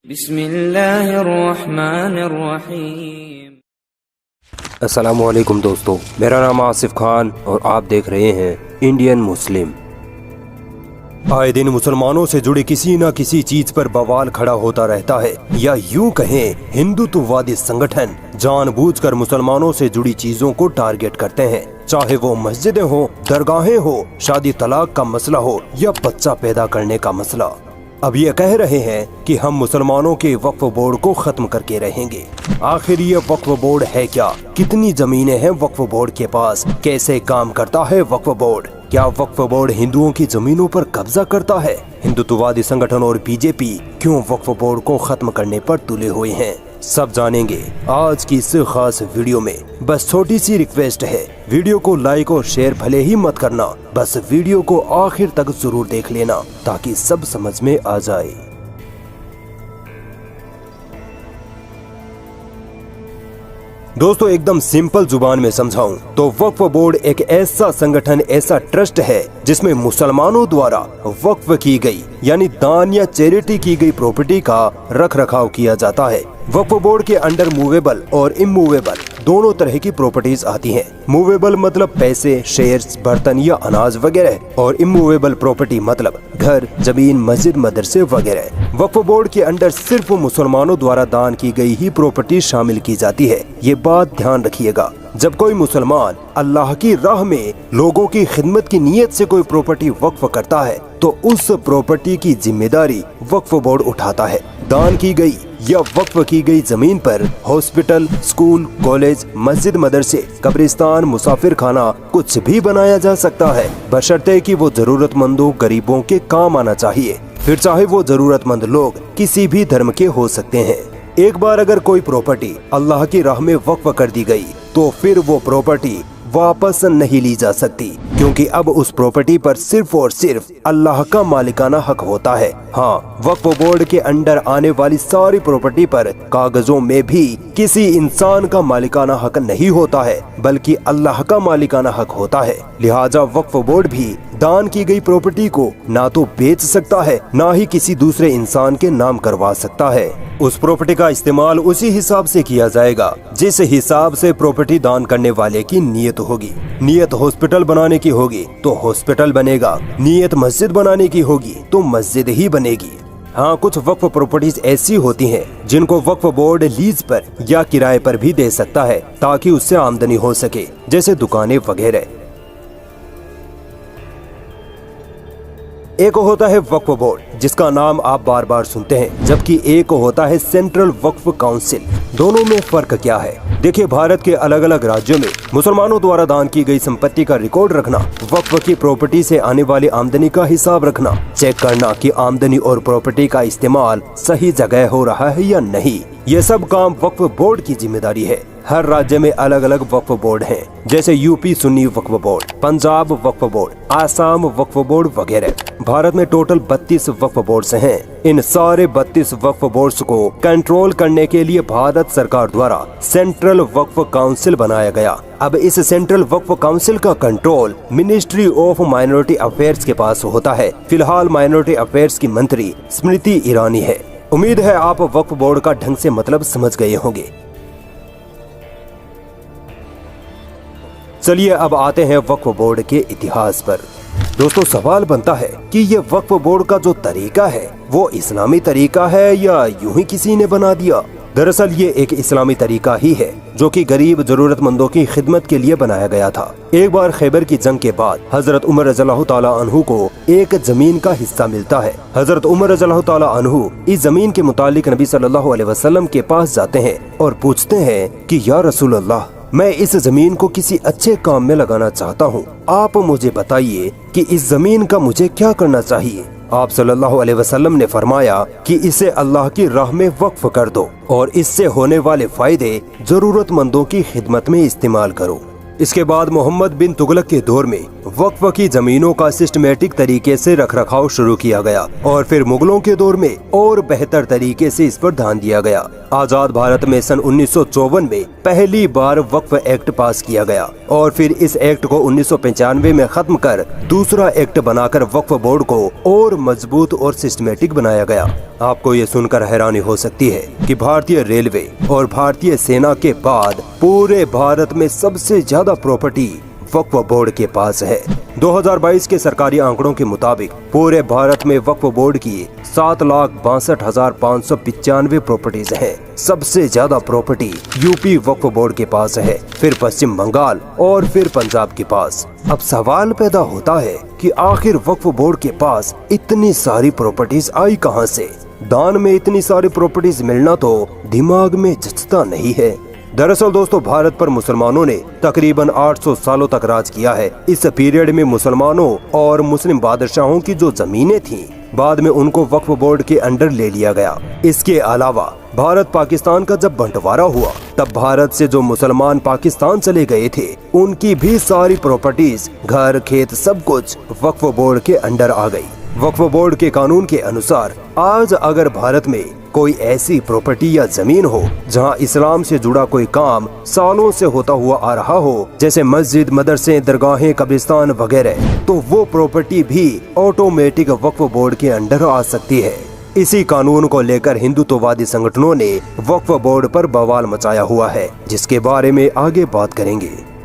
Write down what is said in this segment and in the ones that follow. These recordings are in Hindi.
बिस्मिल्लाहिर्रहमानिर्रहीम। अस्सलामुअलैकुम दोस्तों, मेरा नाम आसिफ खान और आप देख रहे हैं इंडियन मुस्लिम। आए दिन मुसलमानों से जुड़े किसी न किसी चीज पर बवाल खड़ा होता रहता है, या यूं कहें हिंदुत्ववादी संगठन जानबूझकर मुसलमानों से जुड़ी चीजों को टारगेट करते हैं। चाहे वो मस्जिदें हो, दरगाहें हो, शादी तलाक का मसला हो या बच्चा पैदा करने का मसला। अब ये कह रहे हैं कि हम मुसलमानों के वक्फ बोर्ड को खत्म करके रहेंगे। आखिर ये वक्फ बोर्ड है क्या? कितनी जमीनें हैं वक्फ बोर्ड के पास? कैसे काम करता है वक्फ बोर्ड? क्या वक्फ बोर्ड हिंदुओं की जमीनों पर कब्जा करता है? हिंदुत्ववादी संगठन और बीजेपी क्यों वक्फ बोर्ड को खत्म करने पर तुले हुए हैं? सब जानेंगे आज की इस खास वीडियो में। बस छोटी सी रिक्वेस्ट है, वीडियो को लाइक और शेयर भले ही मत करना, बस वीडियो को आखिर तक जरूर देख लेना ताकि सब समझ में आ जाए। दोस्तों, एकदम सिंपल जुबान में समझाऊं तो वक्फ बोर्ड एक ऐसा संगठन, ऐसा ट्रस्ट है जिसमें मुसलमानों द्वारा वक्फ की गई यानी दान या चैरिटी की गई प्रॉपर्टी का रख रखाव किया जाता है। वक्फ बोर्ड के अंडर मूवेबल और इमूवेबल दोनों तरह की प्रॉपर्टीज आती हैं। मूवेबल मतलब पैसे, शेयर्स, बर्तन या अनाज वगैरह, और इमूवेबल प्रॉपर्टी मतलब घर, जमीन, मस्जिद, मदरसे वगैरह। वक्फ बोर्ड के अंडर सिर्फ मुसलमानों द्वारा दान की गई ही प्रॉपर्टी शामिल की जाती है। ये बात ध्यान रखिएगा। जब कोई मुसलमान अल्लाह की राह में लोगों की खिदमत की नीयत से कोई प्रॉपर्टी वक्फ करता है तो उस प्रॉपर्टी की जिम्मेदारी वक्फ बोर्ड उठाता है। दान की गई या वक्फ की गई जमीन पर हॉस्पिटल, स्कूल, कॉलेज, मस्जिद, मदरसे, कब्रिस्तान, मुसाफिर खाना कुछ भी बनाया जा सकता है, बशर्ते कि वो जरूरतमंदों, गरीबों के काम आना चाहिए। फिर चाहे वो जरूरतमंद लोग किसी भी धर्म के हो सकते हैं। एक बार अगर कोई प्रॉपर्टी अल्लाह की राह में वक्फ कर दी गई तो फिर वो प्रॉपर्टी वापस नहीं ली जा सकती, क्योंकि अब उस प्रॉपर्टी पर सिर्फ और सिर्फ अल्लाह का मालिकाना हक होता है। हाँ, वक्फ बोर्ड के अंडर आने वाली सारी प्रॉपर्टी पर कागजों में भी किसी इंसान का मालिकाना हक नहीं होता है, बल्कि अल्लाह का मालिकाना हक होता है। लिहाजा वक्फ बोर्ड भी दान की गई प्रॉपर्टी को ना तो बेच सकता है, ना ही किसी दूसरे इंसान के नाम करवा सकता है। उस प्रॉपर्टी का इस्तेमाल उसी हिसाब से किया जाएगा जिस हिसाब से प्रॉपर्टी दान करने वाले की नीयत होगी। नीयत हॉस्पिटल बनाने की होगी तो हॉस्पिटल बनेगा, नीयत मस्जिद बनाने की होगी तो मस्जिद ही बनेगी। हाँ, कुछ वक्फ प्रॉपर्टीज ऐसी होती हैं जिनको वक्फ बोर्ड लीज पर या किराए पर भी दे सकता है ताकि उससे आमदनी हो सके, जैसे दुकानें वगैरह। एक होता है वक्फ बोर्ड जिसका नाम आप बार बार सुनते हैं, जबकि एक होता है सेंट्रल वक्फ काउंसिल। दोनों में फर्क क्या है? देखिए, भारत के अलग अलग राज्यों में मुसलमानों द्वारा दान की गई संपत्ति का रिकॉर्ड रखना, वक्फ की प्रॉपर्टी से आने वाली आमदनी का हिसाब रखना, चेक करना कि आमदनी और प्रॉपर्टी का इस्तेमाल सही जगह हो रहा है या नहीं, ये सब काम वक्फ बोर्ड की जिम्मेदारी है। हर राज्य में अलग अलग वक्फ बोर्ड हैं, जैसे यूपी सुन्नी वक्फ बोर्ड, पंजाब वक्फ बोर्ड, आसाम वक्फ बोर्ड वगैरह। भारत में टोटल 32 वक्फ बोर्ड्स हैं। इन सारे 32 वक्फ बोर्ड्स को कंट्रोल करने के लिए भारत सरकार द्वारा सेंट्रल वक्फ काउंसिल बनाया गया। अब इस सेंट्रल वक्फ काउंसिल का control ministry of minority affairs के पास होता है। फिलहाल माइनॉरिटी अफेयर्स की मंत्री स्मृति ईरानी है। उम्मीद है आप वक्फ बोर्ड का ढंग से मतलब समझ गए होंगे। चलिए अब आते हैं वक्फ बोर्ड के इतिहास पर। दोस्तों, सवाल बनता है कि ये वक्फ बोर्ड का जो तरीका है वो इस्लामी तरीका है या यूं ही किसी ने बना दिया? दरअसल ये एक इस्लामी तरीका ही है जो कि गरीब जरूरतमंदों की खिदमत के लिए बनाया गया था। एक बार खैबर की जंग के बाद हजरत उमर रज़ियल्लाहु ताला अन्हु को एक जमीन का हिस्सा मिलता है। हजरत उमर रज़ियल्लाहु ताला अन्हु इस जमीन के मुतालिक नबी सल्लल्लाहु अलैहि वसल्लम के पास जाते हैं और पूछते हैं कि या रसूल अल्लाह, मैं इस जमीन को किसी अच्छे काम में लगाना चाहता हूँ, आप मुझे बताइए कि इस जमीन का मुझे क्या करना चाहिए। आप सल्लल्लाहु अलैहि वसल्लम ने फरमाया कि इसे अल्लाह की राह में वक्फ कर दो और इससे होने वाले फायदे जरूरतमंदों की खिदमत में इस्तेमाल करो। इसके बाद मोहम्मद बिन तुगलक के दौर में वक्फ की जमीनों का सिस्टमेटिक तरीके से रखरखाव शुरू किया गया और फिर मुगलों के दौर में और बेहतर तरीके से इस पर ध्यान दिया गया। आजाद भारत में सन 1954 में पहली बार वक्फ एक्ट पास किया गया और फिर इस एक्ट को 1995 में खत्म कर दूसरा एक्ट बनाकर वक्फ बोर्ड को और मजबूत और सिस्टमेटिक बनाया गया। आपको ये सुनकर हैरानी हो सकती है कि भारतीय रेलवे और भारतीय सेना के बाद पूरे भारत में सबसे ज्यादा प्रॉपर्टी वक्फ बोर्ड के पास है। 2022 के सरकारी आंकड़ों के मुताबिक पूरे भारत में वक्फ बोर्ड की 7,62,595 प्रॉपर्टीज हैं। सबसे ज्यादा प्रॉपर्टी यूपी वक्फ बोर्ड के पास है, फिर पश्चिम बंगाल और फिर पंजाब के पास। अब सवाल पैदा होता है कि आखिर वक्फ बोर्ड के पास इतनी सारी प्रॉपर्टीज आई कहां से? दान में इतनी सारी प्रॉपर्टीज मिलना तो दिमाग में जचता नहीं है। दरअसल दोस्तों, भारत पर मुसलमानों ने तकरीबन 800 सालों तक राज किया है। इस पीरियड में मुसलमानों और मुस्लिम बादशाहों की जो जमीनें थीं, बाद में उनको वक्फ बोर्ड के अंडर ले लिया गया। इसके अलावा भारत पाकिस्तान का जब बंटवारा हुआ तब भारत से जो मुसलमान पाकिस्तान चले गए थे उनकी भी सारी प्रॉपर्टीज, घर, खेत, सब कुछ वक्फ बोर्ड के अंडर आ गई। वक्फ बोर्ड के कानून के अनुसार आज अगर भारत में कोई ऐसी प्रॉपर्टी या जमीन हो जहां इस्लाम से जुड़ा कोई काम सालों से होता हुआ आ रहा हो, जैसे मस्जिद, मदरसे, दरगाहें, कब्रिस्तान वगैरह, तो वो प्रॉपर्टी भी ऑटोमेटिक वक्फ बोर्ड के अंडर आ सकती है। इसी कानून को लेकर हिंदुत्ववादी संगठनों ने वक्फ बोर्ड पर बवाल मचाया हुआ है, जिसके बारे में आगे बात करेंगे।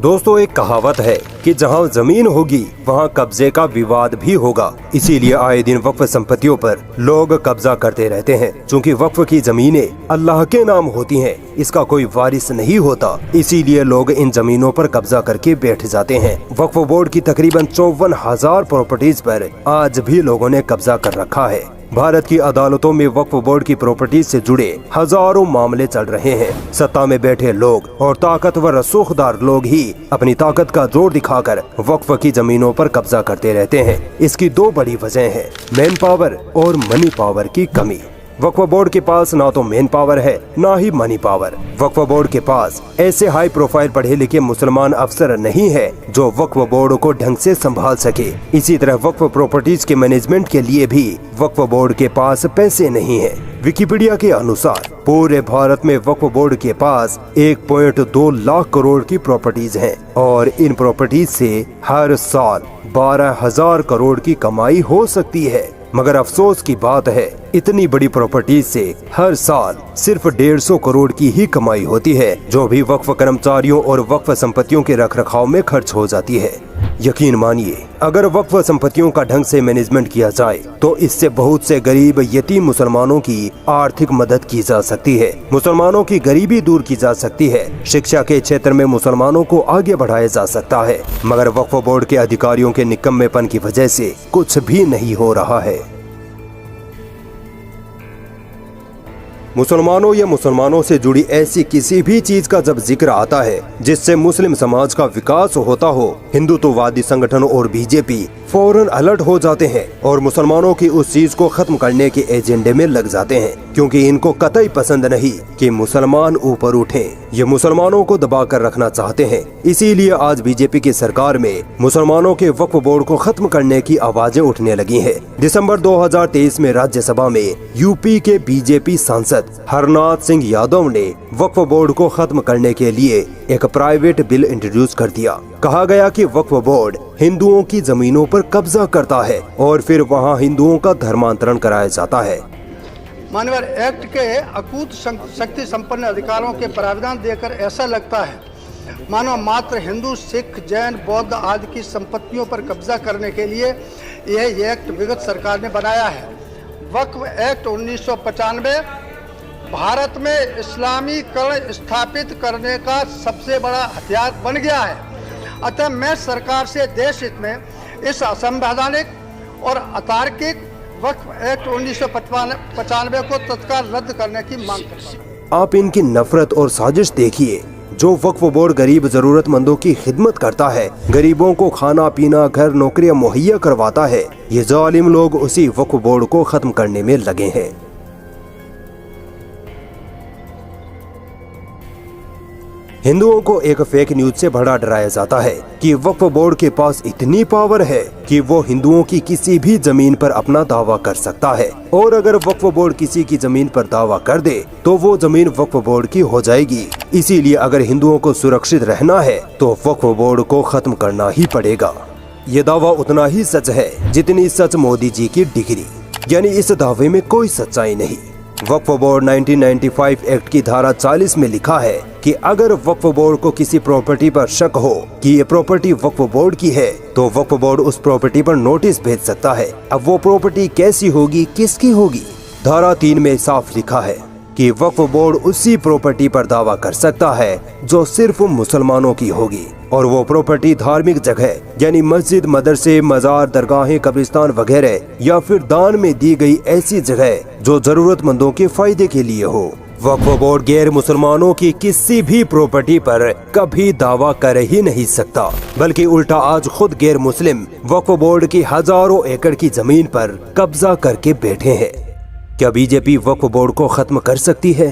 दोस्तों, एक कहावत है कि जहां जमीन होगी वहां कब्जे का विवाद भी होगा। इसीलिए आए दिन वक्फ संपत्तियों पर लोग कब्जा करते रहते हैं। चूंकि वक्फ की जमीनें अल्लाह के नाम होती हैं, इसका कोई वारिस नहीं होता, इसीलिए लोग इन जमीनों पर कब्जा करके बैठ जाते हैं। वक्फ बोर्ड की तकरीबन 54,000 प्रॉपर्टीज पर आज भी लोगों ने कब्जा कर रखा है। भारत की अदालतों में वक्फ बोर्ड की प्रॉपर्टी से जुड़े हजारों मामले चल रहे हैं। सत्ता में बैठे लोग और ताकतवर रसूखदार लोग ही अपनी ताकत का जोर दिखाकर वक्फ की जमीनों पर कब्जा करते रहते हैं। इसकी दो बड़ी वजह है, मैन पावर और मनी पावर की कमी। वक्फ बोर्ड के पास ना तो मैन पावर है, ना ही मनी पावर। वक्फ बोर्ड के पास ऐसे हाई प्रोफाइल पढ़े लिखे मुसलमान अफसर नहीं है जो वक्फ बोर्ड को ढंग से संभाल सके। इसी तरह वक्फ प्रॉपर्टीज के मैनेजमेंट के लिए भी वक्फ बोर्ड के पास पैसे नहीं है। विकिपीडिया के अनुसार पूरे भारत में वक्फ बोर्ड के पास 1.2 लाख करोड़ की प्रॉपर्टीज हैं और इन प्रॉपर्टीज से हर साल 12,000 करोड़ की कमाई हो सकती है। मगर अफसोस की बात है, इतनी बड़ी प्रॉपर्टीज से हर साल सिर्फ 150 करोड़ की ही कमाई होती है, जो भी वक्फ कर्मचारियों और वक्फ संपत्तियों के रखरखाव में खर्च हो जाती है। यकीन मानिए, अगर वक्फ संपत्तियों का ढंग से मैनेजमेंट किया जाए तो इससे बहुत से गरीब यतीम मुसलमानों की आर्थिक मदद की जा सकती है, मुसलमानों की गरीबी दूर की जा सकती है, शिक्षा के क्षेत्र में मुसलमानों को आगे बढ़ाया जा सकता है। मगर वक्फ बोर्ड के अधिकारियों के निकम्मेपन की वजह से कुछ भी नहीं हो रहा है। मुसलमानों या मुसलमानों से जुड़ी ऐसी किसी भी चीज का जब जिक्र आता है जिससे मुस्लिम समाज का विकास होता हो, हिंदुत्ववादी संगठन और बीजेपी फौरन अलर्ट हो जाते हैं और मुसलमानों की उस चीज को खत्म करने के एजेंडे में लग जाते हैं, क्योंकि इनको कतई पसंद नहीं कि मुसलमान ऊपर उठें। ये मुसलमानों को दबा कर रखना चाहते हैं। इसीलिए आज बीजेपी की सरकार में मुसलमानों के वक्फ बोर्ड को खत्म करने की आवाजें उठने लगी हैं। दिसंबर 2023 में राज्यसभा में यूपी के बीजेपी सांसद हरनाथ सिंह यादव ने वक्फ बोर्ड को खत्म करने के लिए एक प्राइवेट बिल इंट्रोड्यूस कर दिया। कहा गया कि वक्फ बोर्ड हिंदुओं की जमीनों पर कब्जा करता है और फिर वहां हिंदुओं का धर्मांतरण कराया जाता है। मानवर एक्ट के अकूत शक्ति संपन्न अधिकारों के प्रावधान देकर ऐसा लगता है मानो मात्र हिंदू, सिख, जैन, बौद्ध आदि की संपत्तियों पर कब्जा करने के लिए यह एक्ट विगत सरकार ने बनाया है। वक्फ एक्ट 1995 भारत में इस्लामीकरण स्थापित करने का सबसे बड़ा हथियार बन गया है। अतः मैं सरकार से देश हित में इस असंवैधानिक और अतार्किक वक्फ एक्ट 1995 को तत्काल रद्द करने की मांग करता हूं। आप इनकी नफरत और साजिश देखिए। जो वक्फ बोर्ड गरीब जरूरतमंदों की खिदमत करता है, गरीबों को खाना पीना, घर, नौकरियां मुहैया करवाता है, ये जालिम लोग उसी वक्फ बोर्ड को खत्म करने में लगे हैं। हिंदुओं को एक फेक न्यूज से बड़ा डराया जाता है कि वक्फ बोर्ड के पास इतनी पावर है कि वो हिंदुओं की किसी भी जमीन पर अपना दावा कर सकता है, और अगर वक्फ बोर्ड किसी की जमीन पर दावा कर दे तो वो जमीन वक्फ बोर्ड की हो जाएगी। इसीलिए अगर हिंदुओं को सुरक्षित रहना है तो वक्फ बोर्ड को खत्म करना ही पड़ेगा। ये दावा उतना ही सच है जितनी सच मोदी जी की डिग्री, यानी इस दावे में कोई सच्चाई नहीं। वक्फ बोर्ड 1995 एक्ट की धारा 40 में लिखा है कि अगर वक्फ बोर्ड को किसी प्रॉपर्टी पर शक हो कि ये प्रॉपर्टी वक्फ बोर्ड की है तो वक्फ बोर्ड उस प्रॉपर्टी पर नोटिस भेज सकता है। अब वो प्रॉपर्टी कैसी होगी, किसकी होगी? धारा 3 में साफ लिखा है कि वक्फ बोर्ड उसी प्रॉपर्टी पर दावा कर सकता है जो सिर्फ मुसलमानों की होगी, और वो प्रॉपर्टी धार्मिक जगह यानी मस्जिद, मदरसे, मजार, दरगाहें, कब्रिस्तान वगैरह या फिर दान में दी गई ऐसी जगह जो जरूरतमंदों के फायदे के लिए हो। वक्फ बोर्ड गैर मुसलमानों की किसी भी प्रॉपर्टी पर कभी दावा कर ही नहीं सकता, बल्कि उल्टा आज खुद गैर मुस्लिम वक्फ बोर्ड की हजारों एकड़ की जमीन पर कब्जा करके बैठे हैं। क्या बीजेपी वक्फ बोर्ड को खत्म कर सकती है?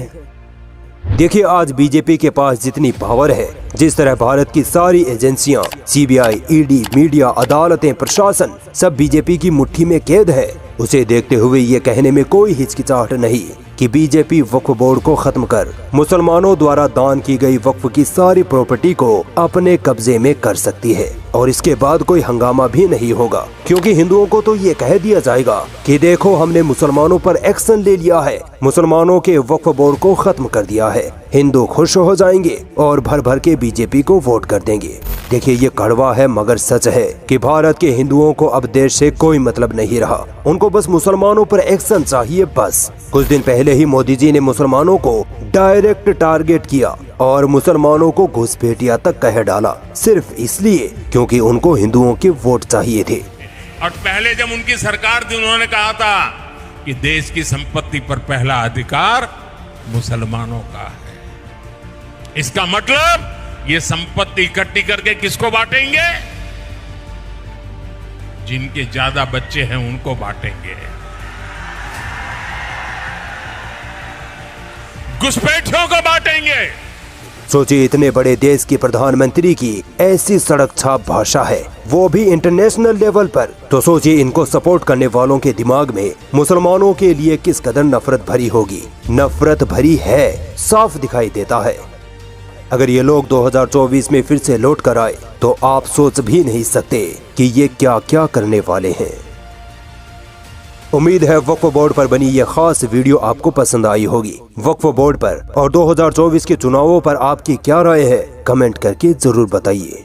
देखिए, आज बीजेपी के पास जितनी पावर है, जिस तरह भारत की सारी एजेंसियां, सीबीआई, ईडी, मीडिया, अदालतें, प्रशासन सब बीजेपी की मुट्ठी में कैद है, उसे देखते हुए ये कहने में कोई हिचकिचाहट नहीं कि बीजेपी वक्फ बोर्ड को खत्म कर मुसलमानों द्वारा दान की गई वक्फ की सारी प्रॉपर्टी को अपने कब्जे में कर सकती है, और इसके बाद कोई हंगामा भी नहीं होगा, क्योंकि हिंदुओं को तो ये कह दिया जाएगा कि देखो हमने मुसलमानों पर एक्शन ले लिया है, मुसलमानों के वक्फ बोर्ड को खत्म कर दिया है। हिंदू खुश हो जाएंगे और भर भर के बीजेपी को वोट कर देंगे। देखिए, ये कड़वा है मगर सच है कि भारत के हिंदुओं को अब देश से कोई मतलब नहीं रहा, उनको बस मुसलमानों पर एक्शन चाहिए बस। कुछ दिन पहले ही मोदी जी ने मुसलमानों को डायरेक्ट टारगेट किया और मुसलमानों को घुसपैठिया तक कह डाला, सिर्फ इसलिए क्योंकि उनको हिंदुओं के वोट चाहिए थे। और पहले जब उनकी सरकार थी उन्होंने कहा था कि देश की संपत्ति पर पहला अधिकार मुसलमानों का है। इसका मतलब ये संपत्ति इकट्ठी करके किसको बांटेंगे? जिनके ज्यादा बच्चे हैं उनको बांटेंगे, घुसपैठियों को बांटेंगे। सोचिए, इतने बड़े देश के प्रधानमंत्री की ऐसी सड़क छाप भाषा है, वो भी इंटरनेशनल लेवल पर, तो सोचिए इनको सपोर्ट करने वालों के दिमाग में मुसलमानों के लिए किस कदर नफरत भरी होगी। नफरत भरी है, साफ दिखाई देता है। अगर ये लोग 2024 में फिर से लौट कर आए तो आप सोच भी नहीं सकते कि ये क्या क्या करने वाले हैं। उम्मीद है वक्फ बोर्ड पर बनी ये खास वीडियो आपको पसंद आई होगी। वक्फ बोर्ड पर और 2024 के चुनावों पर आपकी क्या राय है, कमेंट करके जरूर बताइए।